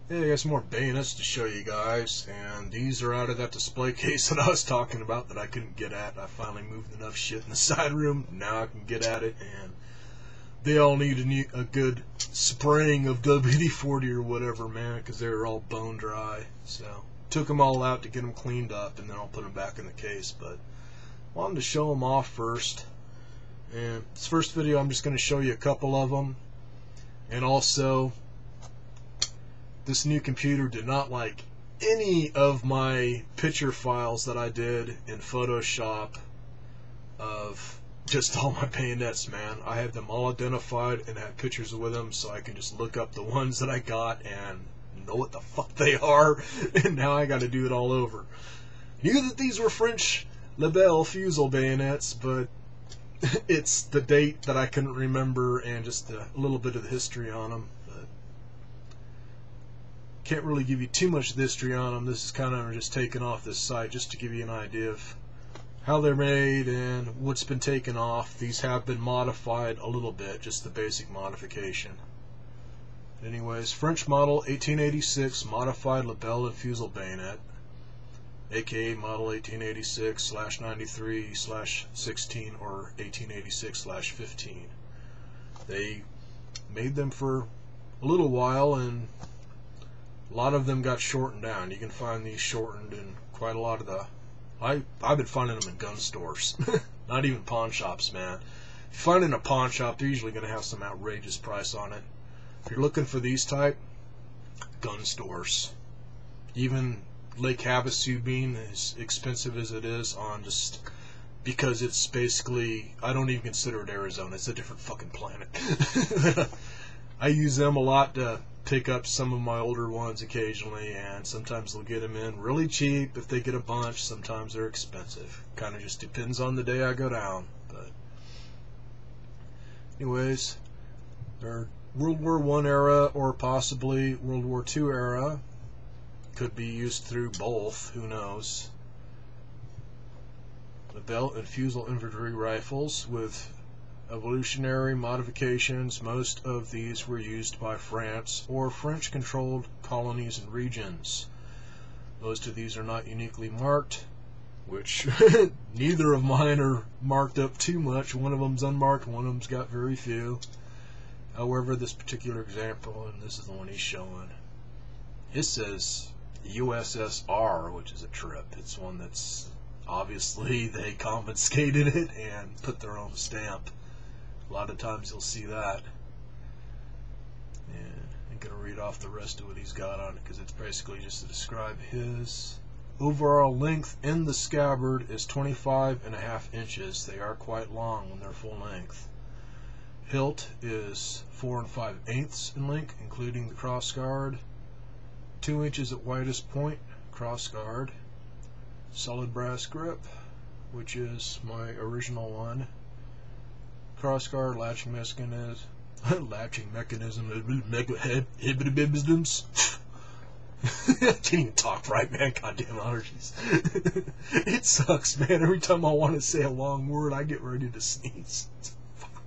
Hey, I got some more bayonets to show you guys, and these are out of that display case that I was talking about that I couldn't get at. I finally moved enough shit in the side room, now I can get at it, and they all need a good spraying of WD-40 or whatever, man, because they were all bone dry. So, took them all out to get them cleaned up, and then I'll put them back in the case, but wanted to show them off first. And this first video, I'm just going to show you a couple of them, and also this new computer did not like any of my picture files that I did in Photoshop of just all my bayonets, man. I have them all identified and have pictures with them so I can just look up the ones that I got and know what the fuck they are, and now I gotta do it all over. Knew that these were French Lebel Fusil bayonets, but it's the date that I couldn't remember and just a little bit of the history on them. Can't really give you too much of the history on them. This is kind of just taken off this site just to give you an idea of how they're made and what's been taken off. These have been modified a little bit, just the basic modification. Anyways, French model 1886 modified Lebel and Fusil bayonet, aka model 1886/93/16 or 1886/15. They made them for a little while, and a lot of them got shortened down. You can find these shortened in quite a lot of the... I've been finding them in gun stores. Not even pawn shops, man. If you find it in a pawn shop, they're usually going to have some outrageous price on it. If you're looking for these type, gun stores. Even Lake Havasu being as expensive as it is on just... because it's basically... I don't even consider it Arizona. It's a different fucking planet. I use them a lot to pick up some of my older ones occasionally, and sometimes they'll get them in really cheap if they get a bunch. Sometimes they're expensive. Kind of just depends on the day I go down. But anyways, they're World War I era or possibly World War II era. Could be used through both, who knows. Lebel and Fusil infantry rifles with evolutionary modifications. Most of these were used by France or French-controlled colonies and regions. Most of these are not uniquely marked, which neither of mine are marked up too much. One of them's unmarked, one of them's got very few. However, this particular example, and this is the one he's showing, it says USSR, which is a trip. It's one that's obviously they confiscated it and put their own stamp. A lot of times you'll see that. And I'm going to read off the rest of what he's got on it because it's basically just to describe his overall length in the scabbard is 25.5 inches. They are quite long when they're full length. Hilt is 4 5/8 in length, including the cross guard. 2 inches at widest point, cross guard. Solid brass grip, which is my original one. Crossguard, latching mechanism, I can't even talk right, man. Goddamn allergies. It sucks, man. Every time I want to say a long word, I get ready to sneeze. Fuck.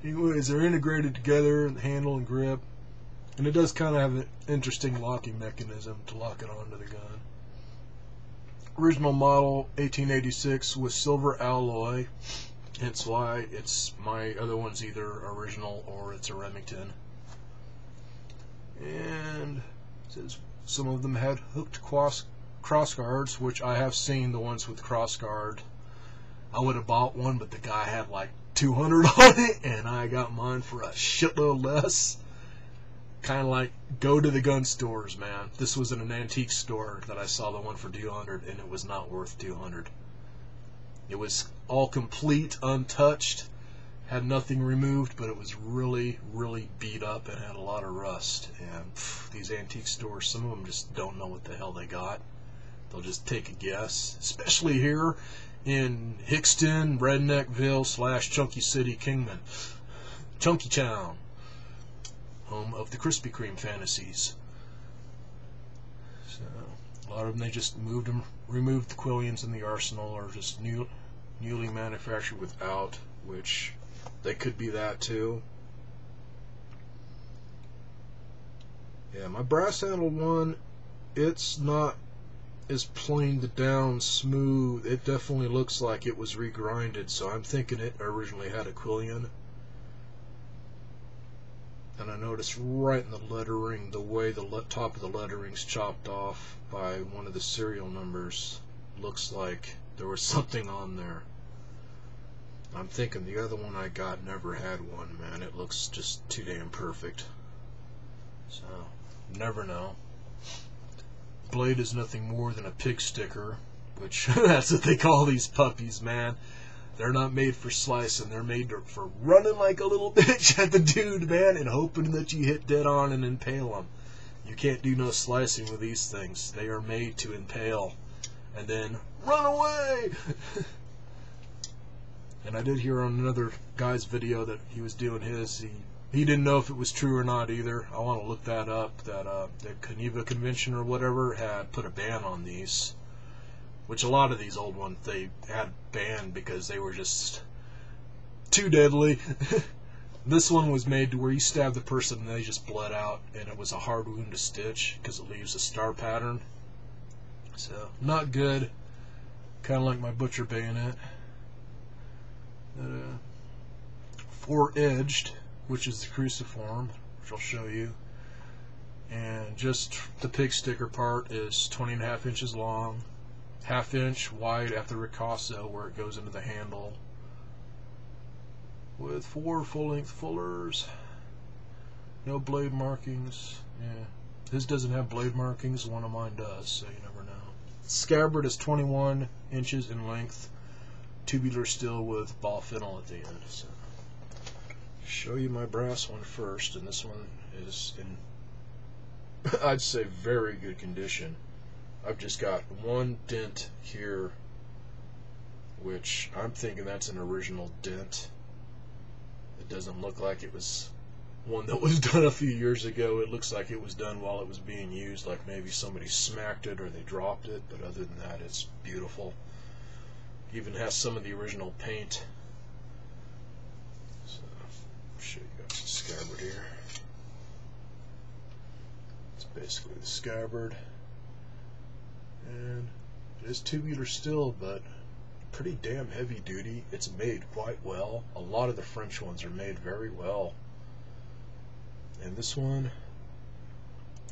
Anyways, they're integrated together, the handle and grip, and it does kind of have an interesting locking mechanism to lock it onto the gun. Original model 1886 with silver alloy. Hence why it's my other one's either original or it's a Remington. And it says some of them had hooked cross guards, which I have seen the ones with cross guard. I would have bought one, but the guy had like 200 on it, and I got mine for a shitload less. Kind of like, go to the gun stores, man. This was in an antique store that I saw the one for 200, and it was not worth 200. It was all complete, untouched, had nothing removed, but it was really, really beat up and had a lot of rust. And these antique stores, some of them just don't know what the hell they got. They'll just take a guess, especially here in Hickston, Redneckville / Chunky City, Kingman, Chunky Town, home of the Krispy Kreme fantasies. So a lot of them, they just removed the quillions in the arsenal, or just newly manufactured without, which they could be that too. Yeah, my brass handle one, it's not as planed down smooth. It definitely looks like it was regrinded, so I'm thinking it originally had a quillion. And I noticed right in the lettering, the way the top of the lettering's chopped off by one of the serial numbers, looks like there was something on there. I'm thinking the other one I got never had one, man. It looks just too damn perfect. So, never know. Blade is nothing more than a pig sticker, which that's what they call these puppies, man. They're not made for slicing. They're made for running like a little bitch at the dude, man, and hoping that you hit dead on and impale them. You can't do no slicing with these things. They are made to impale and then run away. And I did hear on another guy's video that he was doing his. He didn't know if it was true or not either. I want to look that up. That the Geneva Convention or whatever had put a ban on these, which a lot of these old ones they had banned because they were just too deadly. This one was made to where you stab the person and they just bled out, and it was a hard wound to stitch because it leaves a star pattern. So not good. Kind of like my butcher bayonet. 4-edged, which is the cruciform, which I'll show you. And just the pig sticker part is 20.5 inches long, 1/2 inch wide at the ricasso where it goes into the handle, with 4 full-length fullers. No blade markings. Yeah, his doesn't have blade markings. One of mine does, so you never know. Scabbard is 21 inches in length, tubular steel with ball fennel at the end. So, show you my brass one first, and this one is in, I'd say, very good condition. I've just got one dent here, which I'm thinking that's an original dent. It doesn't look like it was one that was done a few years ago. It looks like it was done while it was being used, like maybe somebody smacked it or they dropped it, but other than that, it's beautiful. Even has some of the original paint. So, I'll show you guys the scabbard here. It's basically the scabbard. And it is tubular steel, but pretty damn heavy duty. It's made quite well. A lot of the French ones are made very well. And this one,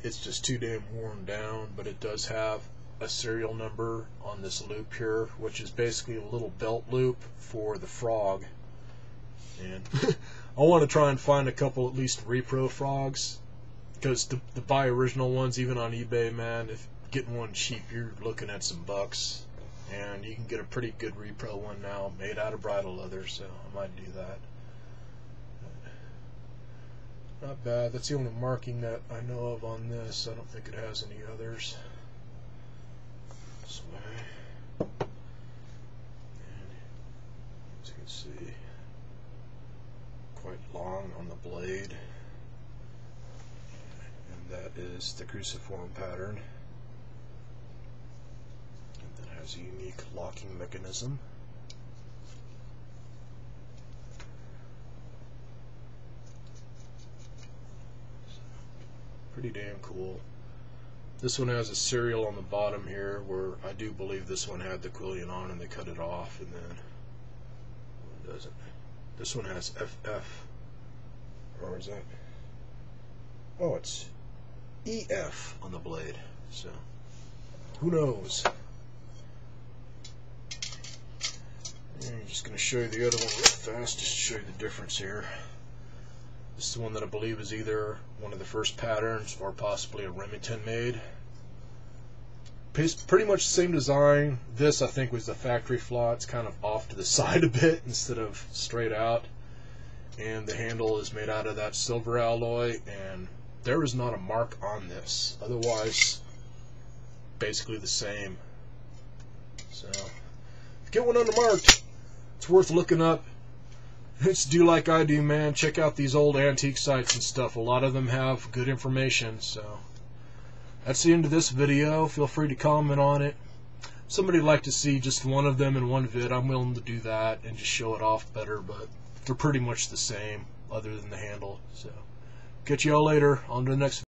it's just too damn worn down, but it does have a serial number on this loop here, which is basically a little belt loop for the frog. And I want to try and find a couple at least repro frogs, because to buy original ones, even on eBay, man, if getting one cheap, you're looking at some bucks, and you can get a pretty good repro one now made out of bridle leather, so I might do that. Not bad. That's the only marking that I know of on this. I don't think it has any others. This way. And as you can see, quite long on the blade. And that is the cruciform pattern. And that has a unique locking mechanism. Pretty damn cool. This one has a serial on the bottom here, where I do believe this one had the quillion on and they cut it off, and then it doesn't. This one has FF, or is that? Oh, it's EF on the blade. So who knows? And I'm just going to show you the other one real fast, just to show you the difference here. This is the one that I believe is either one of the first patterns or possibly a Remington made. Pretty much the same design. This, I think, was the factory flaw. It's kind of off to the side a bit instead of straight out. And the handle is made out of that silver alloy, and there is not a mark on this. Otherwise, basically the same. So, if you get one unmarked, it's worth looking up. Just do like I do, man. Check out these old antique sites and stuff. A lot of them have good information. So that's the end of this video. Feel free to comment on it. If somebody'd like to see just one of them in one vid, I'm willing to do that and just show it off better, but they're pretty much the same other than the handle. So catch y'all later. On to the next video.